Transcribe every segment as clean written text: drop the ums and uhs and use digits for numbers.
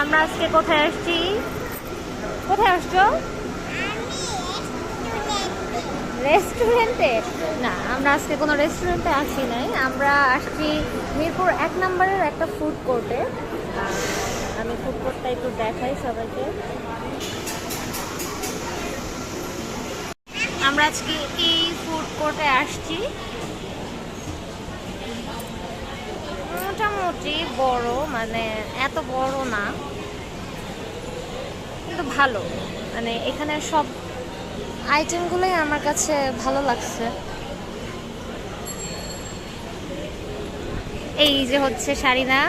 আমরা আজকে কোথায় আসছি? কোথায় আসছো? রেস্টুরেন্টে? না, আমরা আজকে কোনো রেস্টুরেন্টে আসি নাই। আমরা আসছি মিরপুর 1 নম্বরের একটা ফুড কোর্টে। আমি ফুড কোর্টটা একটু দেখাই সবাইকে। আমরা আজকে এই ফুড কোর্টে আসছি। মোটামুটি বড়, মানে এত বড় না, কিন্তু ভালো। মানে এখানে সব আইটেমগুলোই আমার কাছে ভালো লাগছে। এই যে হচ্ছে শারিনা,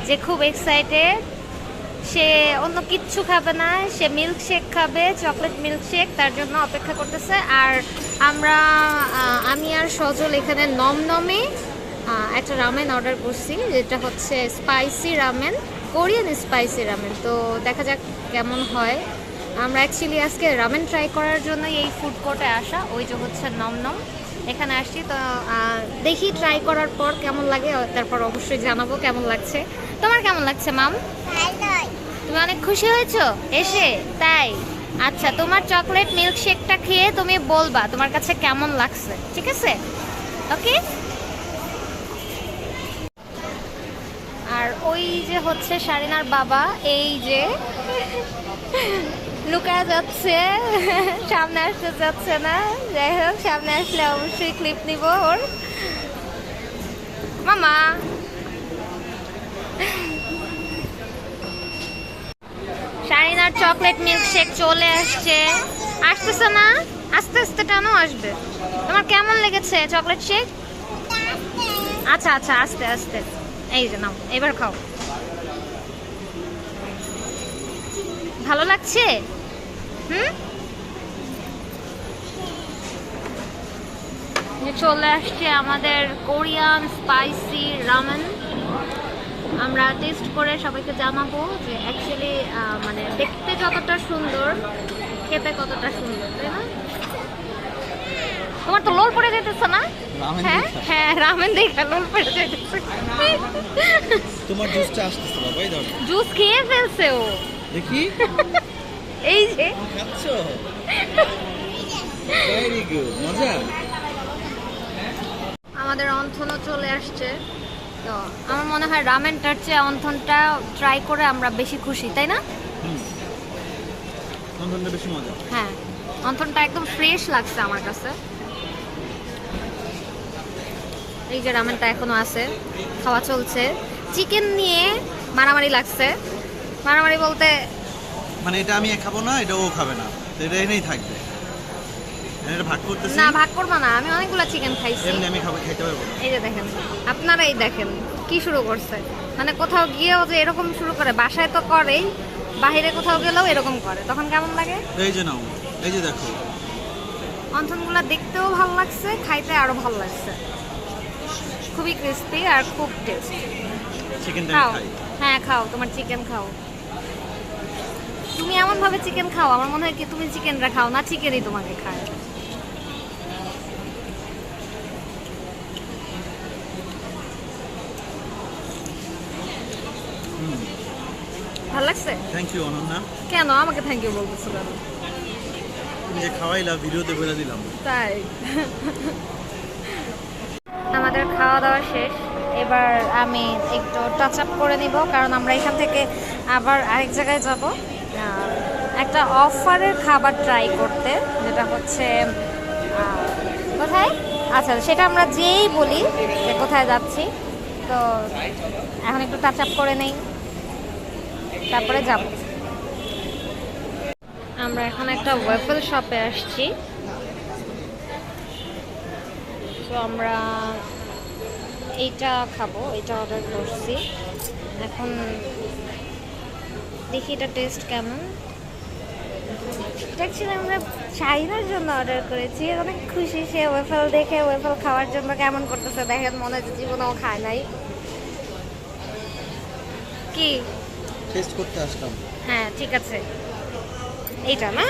যে খুব এক্সাইটেড। সে অন্য কিচ্ছু খাবে না, সে মিল্কশেক খাবে, চকলেট মিল্কশেক, তার জন্য অপেক্ষা করতেছে। আর আমি আর সজল এখানে নমনমে একটা রামেন অর্ডার করছি, যেটা হচ্ছে spicy ramen, Korean spicy ramen. তো দেখা যাক কেমন হয়। আমরা অ্যাকচুয়ালি আজকে রামেন ট্রাই করার জন্য এই ফুড কোর্টে আসা। ওই যে হচ্ছে নমনম, এখানে আসছি। তো দেখি ট্রাই করার পর কেমন লাগে, তারপর অবশ্যই জানাবো কেমন লাগছে। তোমার কেমন লাগছে মাম? তুমি অনেক খুশি হয়েছো এসে, তাই? আচ্ছা, তোমার চকলেট মিল্কশেকটা খেয়ে তুমি বলবা তোমার কাছে কেমন লাগছে, ঠিক আছে? ওকে। আর ওই যে হচ্ছে শারিনার বাবা, এই যে লুকায় যাচ্ছে, সামনে আসতে যাচ্ছে না। যাই হোক, সামনে আসলে অবশ্যই ক্লিপ নিব ওর। মামা, শারিনার চকলেট মিল্কশেক চলে আসছে। আসতেছে না? আস্তে আস্তে কেন আসবে? তোমার কেমন লেগেছে চকলেট শেক? আচ্ছা আচ্ছা, আস্তে আস্তে। এই যে নাও, এবার খাও। ভালো লাগছে? চলে আসছে আমাদের কোরিয়ান স্পাইসি রামেন। আমরা টেস্ট করে সবাইকে জানাবো যে অ্যাকচুয়ালি মানে দেখতে যতটা সুন্দর, খেতে কতটা সুন্দর, তাই না? তোমার তো লোল পড়ে যেতেছে না? হ্যাঁ হ্যাঁ, রামেন দেখে লোল পড়ে যেতেছে। তোমার জুসটা আসতেছে বাবা, এই দাও। জুস খেয়ে ফেলছে ও, দেখি। এই যে খাচ্ছো? ভেরি গুড, মজা। আমাদের অন্থনও চলে আসছে। তো আমার মনে হয় রামেনটার চেয়ে অন্থনটা ট্রাই করে আমরা বেশি খুশি, তাই না? অন্থনটা বেশি মজা। হ্যাঁ, অন্থনটা একদম ফ্রেশ লাগছে আমার কাছে। এই যে রামেনটা এখনো আছে, খাওয়া চলছে। চিকেন নিয়ে মারামারি লাগছে। মারামারি বলতে মানে এটা আমি খাবো না, এটা ও খাবে না, তো এটা এনেই থাকবে। এটা ভাগ করতেছি না, ভাগ করবো না, আমি অনেকগুলা চিকেন খাইছি। এমনি আমি খাইতে পারবো না। এই যে দেখেন, আপনারা এই দেখেন কি শুরু করছে। মানে কোথাও গিয়েও যে এরকম শুরু করে, বাসায় তো করেই, বাহিরে কোথাও গেলেও এরকম করে, তখন কেমন লাগে? এই যে নাও, এই যে দেখো। অন্থনগুলা দেখতেও ভালো লাগছে, খাইতে আরো ভালো লাগছে। খুবই ক্রিস্পি আর খুব টেস্ট। চিকেনটা খাও, খাই। হ্যাঁ খাও, তোমার চিকেন খাও। তুমি এমন ভাবে চিকেন খাও, আমার মনে হয় কি তুমি চিকেনটা খাও না, চিকেনই তোমাকে খায়। ভালো লাগছে? Thank you Ananya. কেন আমাকে থ্যাংক ইউ বলতেছো কেন? তুমি যে খাওয়াইলা, ভিডিওতে বলে দিলাম। তাই? আমাদের খাওয়া দাওয়া শেষ। এবার আমি একটু টাচ আপ করে নিব, কারণ আমরা এখান থেকে আবার আরেক জায়গায় যাব একটা অফারের খাবার ট্রাই করতে, যেটা হচ্ছে কোথায়, আচ্ছা সেটা আমরা যেই বলি যে কোথায় যাচ্ছি। তো এখন একটু টাচ আপ করে নেই, তারপরে যাব। আমরা এখন একটা ওয়েফেল শপে আসছি। তো আমরা এইটা খাবো, এটা অর্ডার করছি। এখন দেখি এটা টেস্ট কেমন। অ্যাকচুয়ালি আমরা চাইনার জন্য অর্ডার করেছি, অনেক খুশি সে ওয়েফেল দেখে। ওয়েফেল খাওয়ার জন্য কেমন করতেছে দেখেন, মনে হচ্ছে জীবনেও খায় নাই। কি টেস্ট করতে আসলাম। হ্যাঁ ঠিক আছে, এইটা না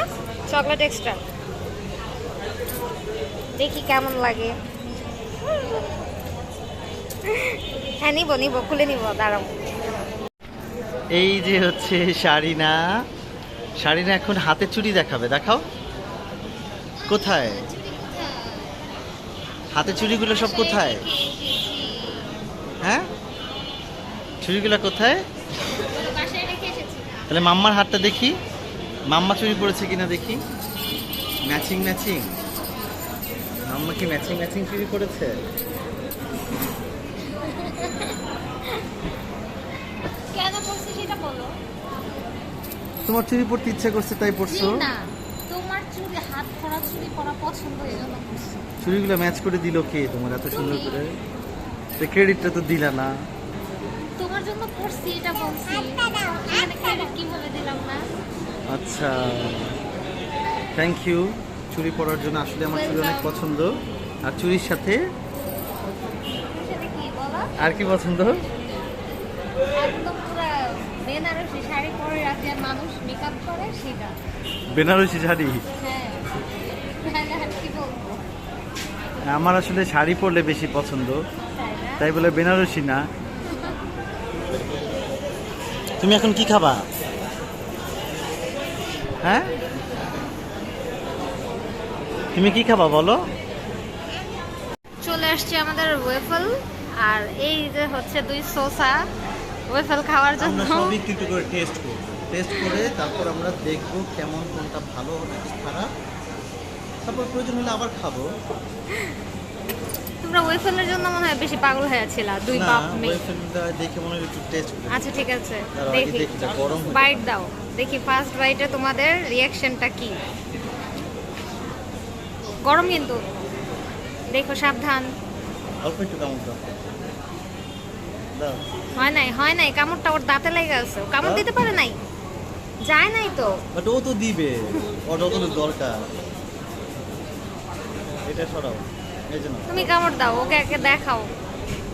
চকলেট এক্সট্রা, দেখি কেমন লাগে। হ্যাঁ নিব নিব, খুলে নিব, দাঁড়াও। এই যে হচ্ছে শাড়িনা। শাড়িনা এখন হাতে চুড়ি দেখাবে, দেখাও। কোথায় হাতে চুড়িগুলো সব কোথায়? হ্যাঁ, চুড়িগুলো কোথায়? তাহলে মাম্মার হাতটা দেখি, মাম্মা চুড়ি পরেছে কিনা দেখি। ম্যাচিং ম্যাচিং, মাম্মা কি ম্যাচিং ম্যাচিং চুড়ি পরেছে? কেন পড়ছে সেটা বলো। তোমার চুড়ি পরতে ইচ্ছা করছে তাই পরছো? না, তোমার চুড়ি হাত ভরা চুড়ি পরা পছন্দ, এই জন্য পড়ছি। চুড়িগুলো ম্যাচ করে দিল কে তোমার এত সুন্দর করে? তো ক্রেডিটটা তো দিলা না। তোমার জন্য পড়ছি এটা বলছি, এখানে ক্রেডিট কি বলে দিলাম না। আচ্ছা, থ্যাংক ইউ চুড়ি পরার জন্য। আসলে আমার চুড়ি অনেক পছন্দ। আর চুড়ির সাথে সেটা কি বলো? আর কি পছন্দ? একদম পুরো বেনারসি শাড়ি পরে রাতে মানুষ মেকআপ করে সেটা। বেনারসি শাড়ি? হ্যাঁ, তাহলে আর কি বলবো। আমার আসলে শাড়ি পরলে বেশি পছন্দ, তাই না? তাই বলে বেনারসি না। তুমি এখন কি খাবা? হ্যাঁ, তুমি কি খাবা বলো? চলে আসছে আমাদের ওয়েফল, আর এই যে হচ্ছে 2 সোসা ওয়েফল খাওয়ার জন্য। আমরা সবই একটু একটু করে টেস্ট করব, টেস্ট করে তারপর আমরা দেখব কেমন, কোনটা ভালো নাকি খারাপ, তারপর প্রয়োজন হলে আবার খাবো। তোমরা ওয়েফলের জন্য মনে হয় বেশি পাগল হয়ে ছিল, 2 না, বাপ মেয়ে। ওয়েফেলটা দেখে মনে হয় একটু টেস্ট করি। আচ্ছা ঠিক আছে, দাঁড়াও, আগে দেখি দেখি যা গরম হয়ে বাইট দাও, দেখি ফার্স্ট বাইটে তোমাদের রিঅ্যাকশনটা কি। গরম কিন্তু, দেখো সাবধান। অল্প একটু কামড় দাও। দাও। হয় নাই কামড়টা ওর দাঁতে লেগে আছে, ও কামড় দিতে পারে নাই, যায় নাই তো। বাট ও তো দিবে, ওর তো দরকার। এটা সরাও, এই জন্য তুমি কামড় দাও, ওকে একে দেখাও।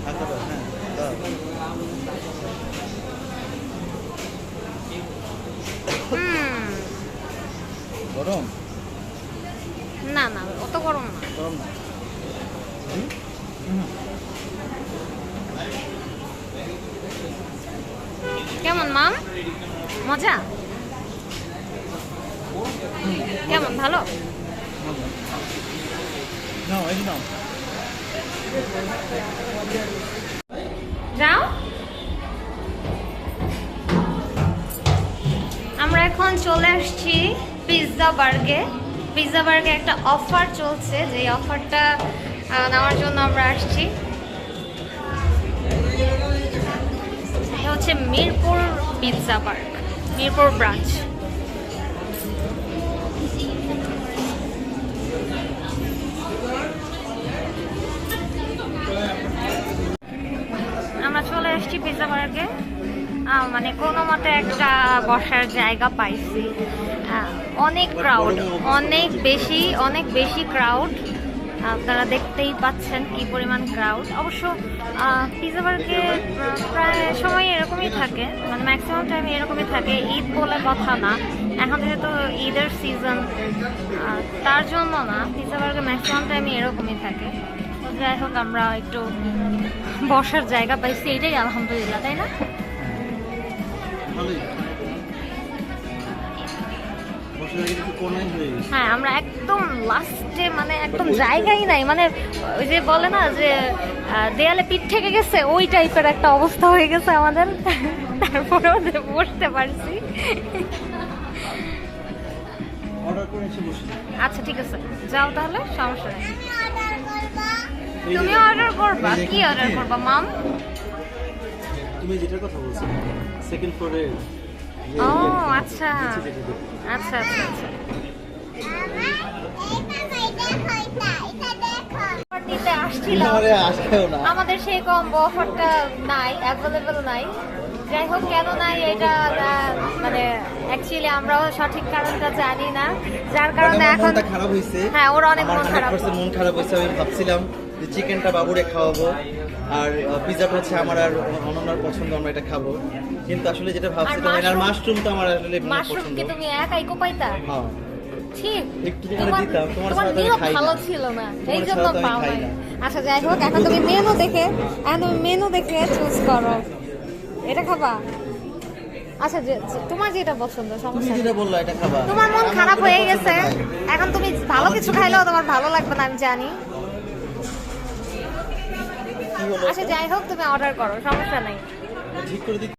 হাতে দাও। হ্যাঁ, দাও। হুম, গরম? না না অত গরম না। গরম না? হুম। কেমন মাম, মজা? কেমন, ভালো? নাও, এই যে নাও। যাও। আমরা এখন চলে আসছি পিৎজা বার্গে। পিৎজা বার্গে একটা অফার চলছে, যে অফারটা নেওয়ার জন্য আমরা আসছি। এটা হচ্ছে Mirpur Pizzaburg, Mirpur branch. আমরা চলে এসেছি পিৎজা বার্গে, মানে কোনো মতে একটা বসার জায়গা পাইছি। অনেক ক্রাউড, অনেক বেশি ক্রাউড। আপনারা দেখতেই পাচ্ছেন কি পরিমাণ ক্রাউড। অবশ্য পিৎজা বার্গে প্রায় সময় এরকমই থাকে, মানে ম্যাক্সিমাম টাইম এরকমই থাকে। ঈদ বলে কথা না, এখন যেহেতু ঈদের সিজন, তার জন্য না, পিৎজা বার্গে ম্যাক্সিমাম টাইমই এরকমই থাকে। তো যাই হোক, আমরা একটু বসার জায়গা পাইছি, এটাই আলহামদুলিল্লাহ, তাই না? ভালোই। বসার আগে একটু কোনায় হয়ে গেছে। হ্যাঁ, আমরা একদম লাস্টে, মানে একদম জায়গাই নাই, মানে ওই যে বলে না যে দেয়ালে পিঠ থেকে গেছে, ওই টাইপের একটা অবস্থা হয়ে গেছে আমাদের। তারপরেও যে বসতে পারছি। অর্ডার করে এসে বসি। আচ্ছা ঠিক আছে, যাও তাহলে, সমস্যা নেই। তুমি অর্ডার করবা? কি অর্ডার করবা মাম? তুমি যেটার কথা বলছো, সেকেন্ড ফ্লোরে। ও আচ্ছা আচ্ছা আচ্ছা আচ্ছা। অফার নিতে আসছিলাম, আমাদের সেই কম্বো অফারটা নাই, অ্যাভেলেবল নাই। যাই হোক, কেন নাই এটা মানে অ্যাকচুয়ালি আমরাও সঠিক কারণটা জানি না, যার কারণে এখন খারাপ হয়েছে। হ্যাঁ, ওর অনেক মন খারাপ। মন খারাপ হয়েছে। আমি ভাবছিলাম যে চিকেনটা বাবুরে খাওয়াবো, আর পিৎজাটা হচ্ছে আমার আর অনন্যার পছন্দ, আমরা এটা খাবো। কিন্তু আসলে যেটা ভাবছিলাম, আর মাশরুম তো আমার আসলে মাশরুম পছন্দ। কি তুমি একাই কোপাইতা? হ্যাঁ, ঠিক, একটু তোমার দিতাম, তোমার ছাড়া তো আমি খাই ভালো না। ছিল না, তোমার এই জন্য ছাড়া তো আমি পাও খাই নাই। না। আচ্ছা যাই হোক, এখন তুমি মেনু দেখে চুজ করো। এটা খাবা? আচ্ছা তোমার যেটা পছন্দ তুমি সমস্যা নেই। যেটা বললা এটা খাবা। তোমার মন আমার খারাপ যেটা হয়ে পছন্দ গেছে, নাই। এখন তুমি ভালো কিছু খাইলেও তোমার ভালো লাগবে না, আমি জানি। কি হলো? আচ্ছা যাই হোক, তুমি অর্ডার করো, সমস্যা নাই। ঠিক করে দিই।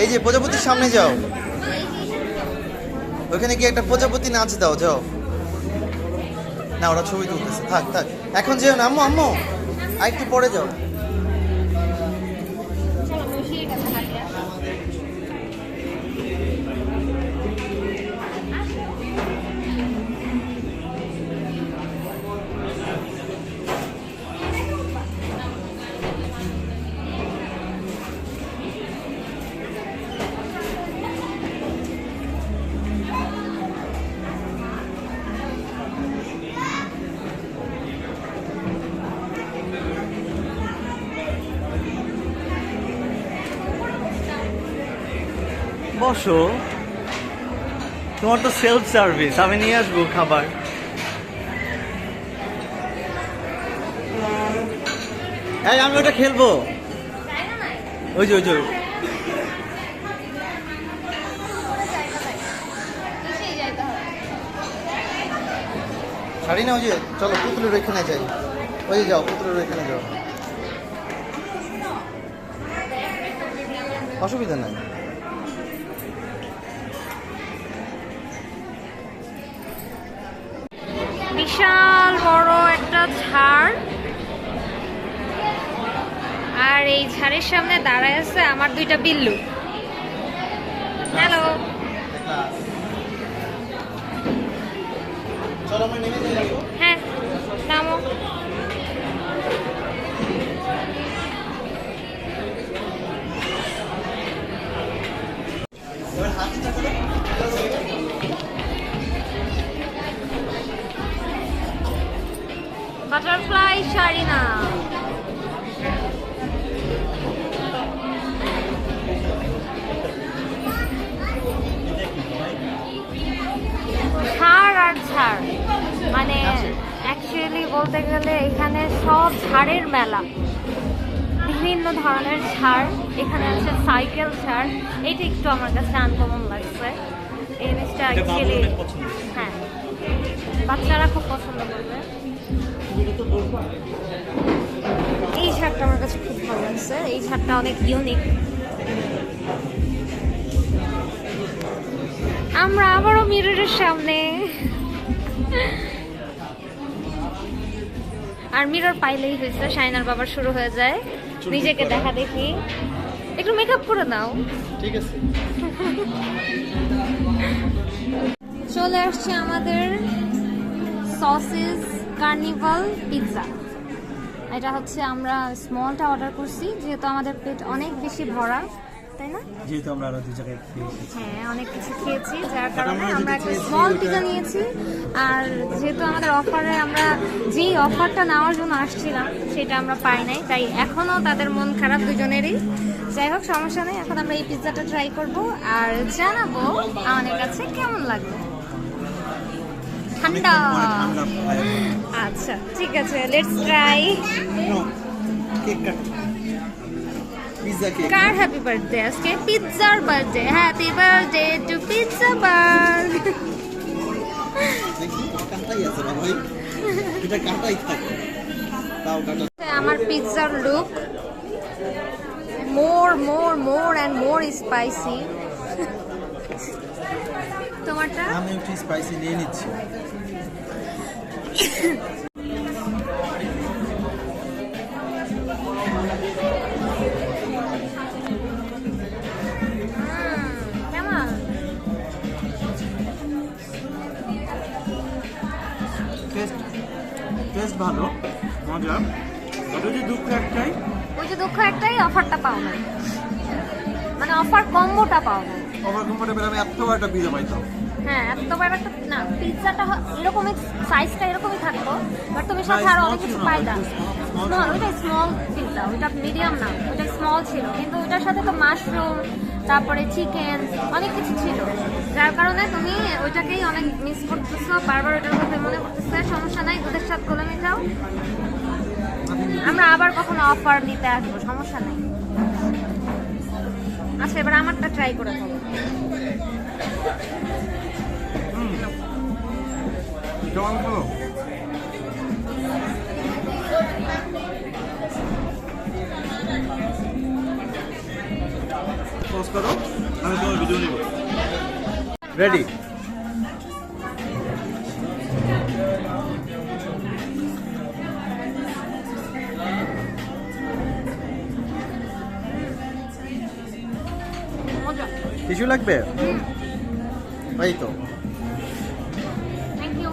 এই যে প্রজাপতির সামনে যাও, ওখানে গিয়ে একটা প্রজাপতি নাচ দাও, যাও। না ওরা ছবি তুলতেছে, থাক থাক, এখন যেও না আম্মু, আম্মু আর একটু পরে যাও। বসো, তোমার তো সেলফ সার্ভিস, আমি নিয়ে আসবো খাবার। এই আমি ওটা খেলবো, ওই যে ওই যে শাড়ি না, ওই যে চলো পুতুলের এখানে যাই, ওই যে যাও পুতুলের এখানে যাও, অসুবিধা নাই। বিশাল বড় একটা ঝাড়, আর এই ঝাড়ের সামনে দাঁড়ায় আছে আমার দুইটা বিল্লু। হ্যালো। চলো আমরা নেমে যাই। হ্যাঁ নামো। এবার হাতটা করো। বাটারফ্লাই শাড়িনা। ঝাড় আর ঝাড়, মানে অ্যাকচুয়ালি বলতে গেলে এখানে সব ঝাড়ের মেলা, বিভিন্ন ধরনের ঝাড়। এখানে আছে সাইকেল ঝাড়, এইটা একটু আমার কাছে আনকমন লাগছে। এই জিনিসটা অ্যাকচুয়ালি হ্যাঁ বাচ্চারা খুব পছন্দ করবে। এই ঝাড়টা আমার কাছে খুব ভালো লাগছে, এই ঝাড়টা অনেক ইউনিক। আমরা আবারও মিররের সামনে, আর মিরর পাইলেই হয়েছে শাইনার বাবার শুরু হয়ে যায় নিজেকে দেখা দেখি। একটু মেকআপ করে দাও। ঠিক আছে। চলে আসছে আমাদের সসেস কার্নিভাল পিৎজা। এটা হচ্ছে আমরা স্মলটা অর্ডার করছি, যেহেতু আমাদের পেট অনেক বেশি ভরা, তাই না? যেহেতু আমরা আরো দুই জায়গায় খেয়েছি, হ্যাঁ অনেক কিছু খেয়েছি, যার কারণে আমরা একটা স্মল পিৎজা নিয়েছি। আর যেহেতু আমাদের অফারে, আমরা যেই অফারটা নেওয়ার জন্য আসছিলাম সেটা আমরা পাই নাই, তাই এখনও তাদের মন খারাপ দুজনেরই। যাই হোক সমস্যা নেই, এখন আমরা এই পিৎজাটা ট্রাই করব আর জানাবো আমাদের কাছে কেমন লাগবে। ঠান্ডা। আচ্ছা ঠিক আছে, let's try. Cake cut, pizza cake. কার হ্যাপি বার্থডে আজকে? পিৎজার birthday. Happy birthday to pizza বার। দেখি কাটাই আছে না ভাই, এটা কাটাই থাকে, তাও কাটা। আমার পিৎজার look more and more spicy. তোমারটা? আমি একটু স্পাইসি নিয়ে নিচ্ছি। কেমন? টেস্ট ভালো, মজা। ওটা যে দুঃখ একটাই, ওই যে দুঃখ একটাই, অফারটা পাও না, মানে অফার কম্বোটা পাও না। Over comfortable. আমি এত বড় একটা পিৎজা পাইতাম। হ্যাঁ এত বড় একটা না, পিৎজাটা এরকমই সাইজটা এরকমই থাকতো, বাট তুমি সাথে আরো অনেক কিছু পাইতা। স্মল, ওইটা স্মল পিৎজা, ওইটা মিডিয়াম না, ওইটা স্মল ছিল, কিন্তু ওইটার সাথে তো মাশরুম, তারপরে চিকেন, অনেক কিছু ছিল, যার কারণে তুমি ওইটাকেই অনেক মিস করতেছো, বারবার ওইটার কথা মনে করতেছে। সমস্যা নাই, দুধের সাথে কলমে খাও, আমরা আবার কখনো অফার নিতে আসবো, সমস্যা নাই। আচ্ছা এবার আমারটা ট্রাই করে ফেলো। কেমন খাবো? পজ করো, আমি তোমার ভিডিও নিব। রেডি? মজা। টিস্যু লাগবে? এই তো। Thank you.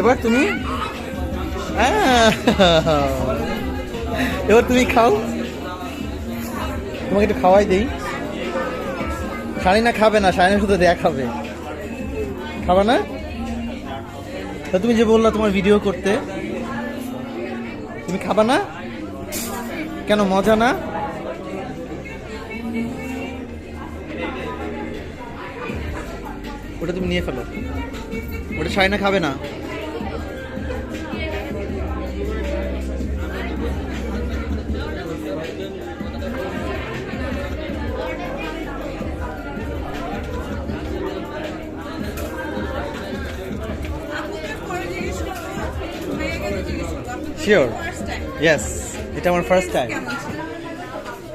এবার তুমি এবার তুমি খাও, তোমাকে একটু খাওয়াই দেই। শাড়িনা খাবে না, শাড়িনা শুধু দেখাবে, খাবে না? তা তুমি যে বললা তোমার ভিডিও করতে, তুমি খাবা না কেন? মজা না? ওটা তুমি নিয়ে ফেলো, ওটা শাড়িনা খাবে না। শিওর? ইয়েস, এটা আমার ফার্স্ট টাইম।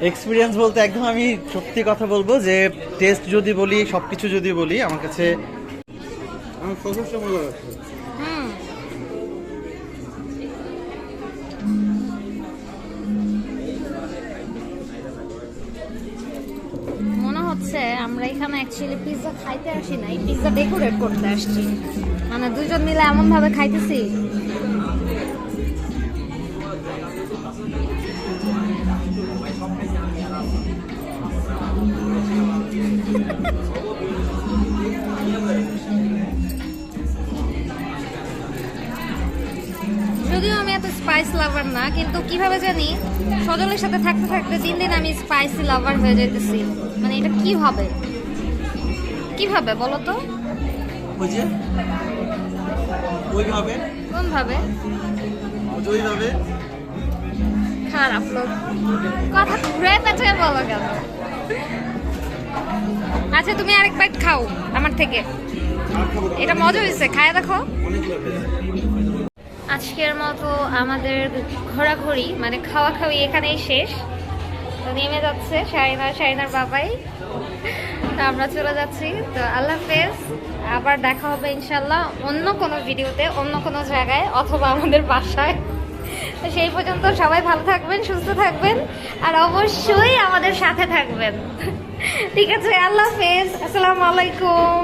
এক্সপিরিয়েন্স বলতে একদম আমি সত্যি কথা বলবো যে টেস্ট যদি বলি, সব কিছু যদি বলি, আমার কাছে আমার যথেষ্ট মজা লাগছে। মনে হচ্ছে আমরা এখানে অ্যাকচুয়ালি পিৎজা খাইতে আসি নাই, পিৎজা ডেকোরেট করতে আসছি। মানে দুজন মিলে এমন ভাবে খাইতেছি। যদিও আমি এত স্পাইস লাভার না, কিন্তু কিভাবে জানি সজলের সাথে থাকতে থাকতে দিন দিন আমি স্পাইসি লাভার হয়ে যেতেছি। মানে এটা কিভাবে কিভাবে বলো তো? ওই যে ওইভাবে, কোন ভাবে? ওইভাবে খারাপ লোক, কথা ঘুরে পেঁচে বলো কেন? আচ্ছা তুমি আরেক বাইট খাও আমার থেকে, এটা মজা হয়েছে, খায় দেখো। আজকের মতো আমাদের ঘোরাঘুরি মানে খাওয়া খাওয়ি এখানেই শেষ। তো নেমে যাচ্ছে শারিনার বাবাই, তো আমরা চলে যাচ্ছি। তো আল্লাহ হাফেজ, আবার দেখা হবে ইনশাল্লাহ অন্য কোনো ভিডিওতে, অন্য কোনো জায়গায়, অথবা আমাদের বাসায়। তো সেই পর্যন্ত সবাই ভালো থাকবেন, সুস্থ থাকবেন, আর অবশ্যই আমাদের সাথে থাকবেন। ঠিক আছে, আল্লাহ হাফেজ, আসসালামু আলাইকুম।